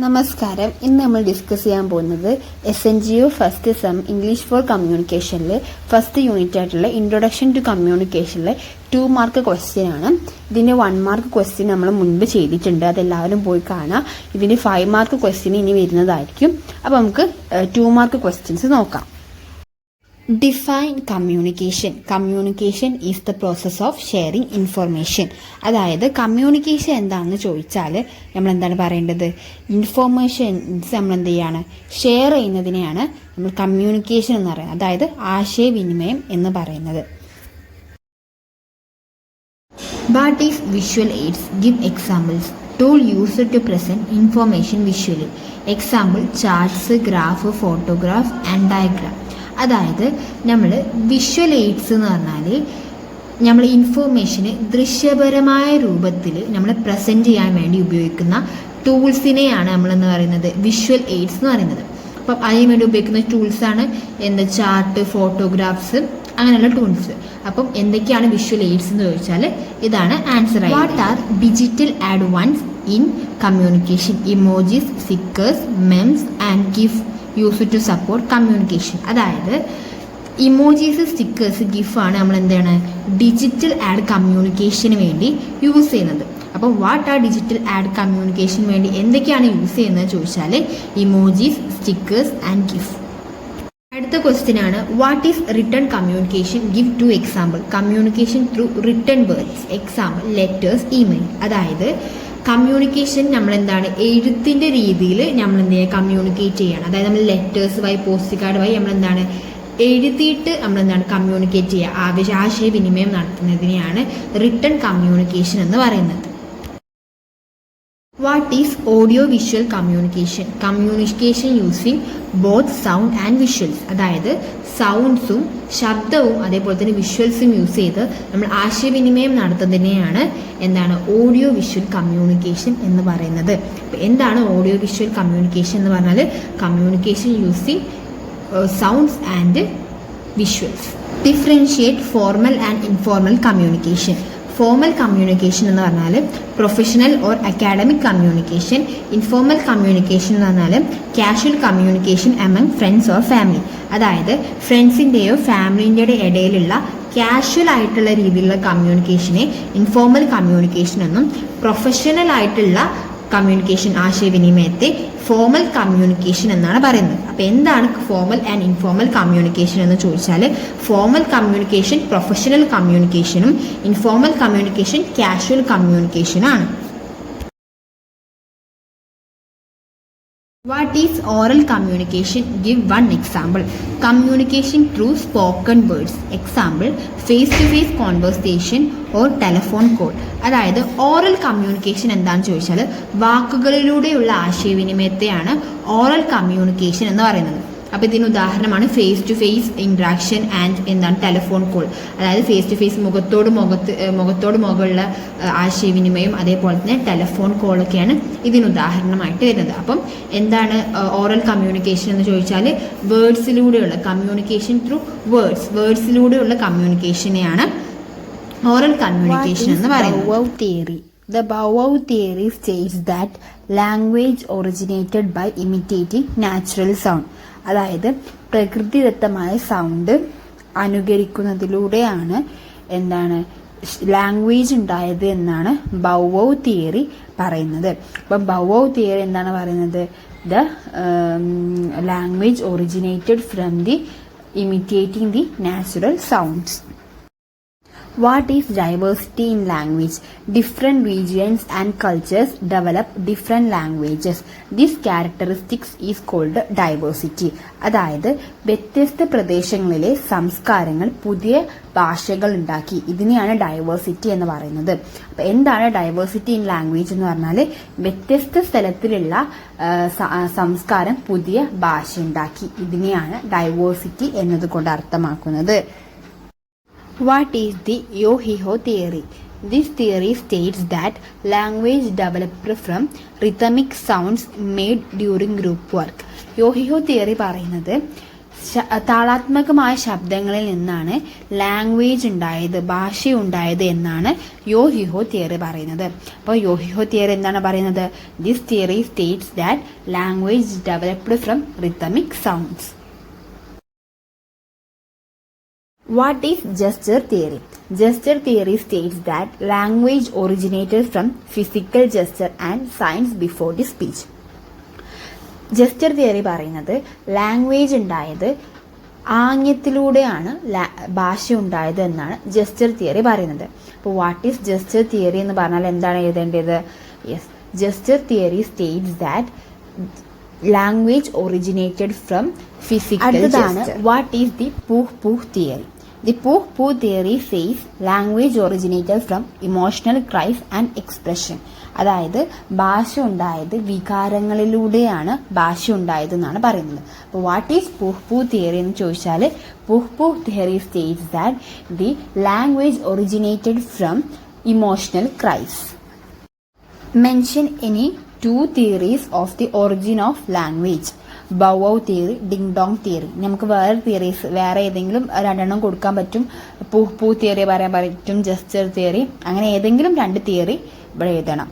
നമസ്കാരം. ഇന്ന് നമ്മൾ ഡിസ്കസ് ചെയ്യാൻ പോകുന്നത് SNGO first sem English for കമ്മ്യൂണിക്കേഷനിൽ ഫസ്റ്റ് യൂണിറ്റ് ആയിട്ടുള്ള ഇൻട്രൊഡക്ഷൻ ടു കമ്മ്യൂണിക്കേഷനിലെ 2 മാർക്ക് ക്വസ്റ്റ്യൻ ആണ്. ഇതിൻ്റെ 1 മാർക്ക് ക്വസ്റ്റ്യൻ നമ്മൾ മുൻപ് ചെയ്തിട്ടുണ്ട്, അതെല്ലാവരും പോയി കാണാം. ഇതിൻ്റെ 5 മാർക്ക് ക്വസ്റ്റ്യൻ ഇനി വരുന്നതായിരിക്കും. അപ്പോൾ നമുക്ക് 2 മാർക്ക് ക്വസ്റ്റ്യൻസ് നോക്കാം. Define communication. Communication is the process of sharing information. അതായത് കമ്മ്യൂണിക്കേഷൻ എന്താണെന്ന് ചോദിച്ചാൽ നമ്മൾ എന്താണ് പറയേണ്ടത്? ഇൻഫോർമേഷൻസ് നമ്മൾ എന്ത് ചെയ്യാണ്, ഷെയർ ചെയ്യുന്നതിനെയാണ് നമ്മൾ കമ്മ്യൂണിക്കേഷൻ എന്ന് പറയുന്നത്, അതായത് ആശയവിനിമയം എന്ന് പറയുന്നത്. What is visual aids? Give examples. Tool used to present information visually. Example: charts, graph, photograph and diagram. അതായത് നമ്മൾ വിഷ്വൽ എയ്ഡ്സ് എന്ന് പറഞ്ഞാൽ നമ്മൾ ഇൻഫോർമേഷന് ദൃശ്യപരമായ രൂപത്തിൽ നമ്മൾ പ്രസൻറ്റ് ചെയ്യാൻ വേണ്ടി ഉപയോഗിക്കുന്ന ടൂൾസിനെയാണ് നമ്മളെന്ന് പറയുന്നത് വിഷ്വൽ എയ്ഡ്സ് എന്ന് പറയുന്നത്. അപ്പം അതിന് വേണ്ടി ഉപയോഗിക്കുന്ന ടൂൾസാണ് ചാർട്ട്, ഫോട്ടോഗ്രാഫ്സ്, അങ്ങനെയുള്ള ടൂൾസ്. അപ്പം എന്തൊക്കെയാണ് വിഷ്വൽ എയ്ഡ്സ് എന്ന് ചോദിച്ചാൽ ഇതാണ് answer. What are digital advance in communication? Emojis, stickers, memes and GIF use to support communication. അതായത് ഇമോജീസ്, സ്റ്റിക്കേഴ്സ്, ഗിഫാണ് നമ്മൾ എന്താണ് ഡിജിറ്റൽ ആഡ് കമ്മ്യൂണിക്കേഷന് വേണ്ടി യൂസ് ചെയ്യുന്നത്. അപ്പോൾ വാട്ട് ആർ ഡിജിറ്റൽ ആഡ് കമ്മ്യൂണിക്കേഷന് വേണ്ടി എന്തൊക്കെയാണ് യൂസ് ചെയ്യുന്നത് ചോദിച്ചാൽ ഇമോജീസ്, സ്റ്റിക്കേഴ്സ് ആൻഡ് ഗിഫ്. അടുത്ത ക്വസ്റ്റ്യൻ ആണ് what is written communication? Give 2 example. Communication through written words. Example: letters, email. അതായത് കമ്മ്യൂണിക്കേഷൻ നമ്മൾ എന്താണ് എഴുത്തിൻ്റെ രീതിയിൽ നമ്മൾ എന്ത് ചെയ്യുക, കമ്മ്യൂണിക്കേറ്റ് ചെയ്യണം. അതായത് നമ്മൾ ലെറ്റേഴ്സ് വഴി, പോസ്റ്റ് കാർഡ് വഴി നമ്മൾ എന്താണ് എഴുതിയിട്ട് നമ്മൾ എന്താണ് കമ്മ്യൂണിക്കേറ്റ് ചെയ്യുക, ആശയവിനിമയം നടത്തുന്നതിനെയാണ് റിട്ടൺ കമ്മ്യൂണിക്കേഷൻ എന്ന് പറയുന്നത്. What is audio visual communication? Communication using both sound and visuals. അതായത് സൗണ്ട്സും ശബ്ദവും അതേപോലെ തന്നെ വിഷ്വൽസും യൂസ് ചെയ്ത് നമ്മൾ ആശയവിനിമയം നടത്തുന്നതിനെയാണ് എന്താണ് ഓഡിയോ വിഷ്വൽ കമ്മ്യൂണിക്കേഷൻ എന്ന് പറയുന്നത്. എന്താണ് ഓഡിയോ വിഷ്വൽ കമ്മ്യൂണിക്കേഷൻ എന്ന് പറഞ്ഞാൽ communication using sounds and visuals. Differentiate formal and informal communication. Formal communication എന്ന് പറഞ്ഞാൽ professional or academic communication. Informal communication എന്ന് പറഞ്ഞാൽ casual communication among friends or family. അതായത് ഫ്രണ്ട്സിൻ്റെയോ ഫാമിലിൻ്റെയോ ഇടയിലുള്ള കാഷ്വൽ ആയിട്ടുള്ള രീതിയിലുള്ള കമ്മ്യൂണിക്കേഷനെ ഇൻഫോർമൽ കമ്മ്യൂണിക്കേഷൻ എന്നും പ്രൊഫഷണൽ ആയിട്ടുള്ള കമ്മ്യൂണിക്കേഷൻ ആശയവിനിമയത്തെ ഫോർമൽ കമ്മ്യൂണിക്കേഷൻ എന്നാണ് പറയുന്നത്. അപ്പോൾ എന്താണ് ഫോർമൽ ആൻഡ് ഇൻഫോർമൽ കമ്മ്യൂണിക്കേഷൻ എന്ന് ചോദിച്ചാൽ ഫോർമൽ കമ്മ്യൂണിക്കേഷൻ പ്രൊഫഷണൽ കമ്മ്യൂണിക്കേഷനും ഇൻഫോർമൽ കമ്മ്യൂണിക്കേഷൻ കാഷ്വൽ കമ്മ്യൂണിക്കേഷനാണ്. What is oral communication? Give 1 example. Communication through spoken words. Example: face to face conversation or telephone call. അതായത് oral communication എന്താണെന്ന് ചോദിച്ചാൽ വാക്കുകളിലൂടെയുള്ള ആശയവിനിമയത്തെയാണ് ഓറൽ കമ്മ്യൂണിക്കേഷൻ എന്ന് പറയുന്നത്. അപ്പോൾ ഇതിന് ഉദാഹരണമാണ് face to face interaction and telephone call. അതായത് ഫേസ് ടു ഫേസ് മുഖത്തോട് മുകളിലുള്ള ആശയവിനിമയം, അതേപോലെ തന്നെ ടെലഫോൺ കോളൊക്കെയാണ് ഇതിന് ഉദാഹരണമായിട്ട് വരുന്നത്. അപ്പം എന്താണ് ഓറൽ കമ്മ്യൂണിക്കേഷൻ എന്ന് ചോദിച്ചാൽ വേർഡ്സിലൂടെയുള്ള കമ്മ്യൂണിക്കേഷൻ ത്രൂ വേർഡ്സിലൂടെയുള്ള കമ്മ്യൂണിക്കേഷനെയാണ് ഓറൽ കമ്മ്യൂണിക്കേഷൻ എന്ന് പറയുന്നത്. The Bow theory states that language originated by imitating natural sound. അതായത് പ്രകൃതിദത്തമായ സൗണ്ട് അനുകരിക്കുന്നതിലൂടെയാണ് എന്താണ് ലാംഗ്വേജ് ഉണ്ടായത് എന്നാണ് ബൗ തിയറി പറയുന്നത്. അപ്പം ബൗ തിയറി എന്താണ് പറയുന്നത്? The language originated from the imitating the natural sounds. What is diversity in language? Different regions and cultures develop different languages. This characteristics is called diversity. അതായത് വ്യത്യസ്ത പ്രദേശങ്ങളിലെ സംസ്കാരങ്ങൾ പുതിയ ഭാഷകൾ ഉണ്ടാക്കി, ഇതിനെയാണ് ഡൈവേഴ്സിറ്റി എന്ന് പറയുന്നത്. അപ്പോൾ എന്താണ് ഡൈവേഴ്സിറ്റി ഇൻ ലാംഗ്വേജ് എന്ന് പറഞ്ഞാൽ വ്യത്യസ്ത സ്ഥലത്തിലുള്ള സംസ്കാരം പുതിയ ഭാഷ ഉണ്ടാക്കി, ഇതിനെയാണ് ഡൈവേഴ്സിറ്റി എന്നതുകൊണ്ട് അർത്ഥമാക്കുന്നത്. What is the Yo-Hi-Ho theory? This theory states that language developed from rhythmic sounds made during group work. Yo-Hi-Ho theory പറയുന്നത് താളാത്മകമായ ശബ്ദങ്ങളിൽ നിന്നാണ് ലാംഗ്വേജ് ഉണ്ടായത്, ഭാഷയുണ്ടായത് എന്നാണ് യോഹിഹോ തിയറി പറയുന്നത്. അപ്പോൾ യോഹിഹോ തിയറി എന്താണ് പറയുന്നത്? This theory states that language developed from rhythmic sounds. What is gesture theory? Gesture theory states that language originated from physical gesture and signs before the speech. Jester theory പറയുന്നത് language ഉണ്ടായത് ആംഗ്യത്തിലൂടെയാണ് ഭാഷ ഉണ്ടായത് എന്നാണ് jester theory പറയുന്നത്. അപ്പോൾ what is jester theory എന്ന് പറഞ്ഞാൽ എന്താണ് എഴുതേണ്ടത്? Yes, gesture theory states that language originated from physical gesture. What is the pooh theory? The Puh theory says language originated from emotional cries and expression. അതായത് ഭാഷ ഉണ്ടായത് വികാരങ്ങളിലൂടെയാണ് ഭാഷ ഉണ്ടായതെന്നാണ് പറയുന്നത്. അപ്പോൾ വാട്ട് ഈസ് പുഹ് തിയറി എന്ന് ചോദിച്ചാൽ pooh theory states that the language originated from emotional cries. Mention any 2 theories of the origin of language. Bow theory, ding dong theory. നമുക്ക് വേറെ ഏതെങ്കിലും 2 കൊടുക്കാൻ പറ്റും. പൂ തിയറി പറയാൻ പറ്റും, ജസ്റ്റർ തിയറി, അങ്ങനെ ഏതെങ്കിലും 2 തിയറി ഇവിടെ എഴുതണം.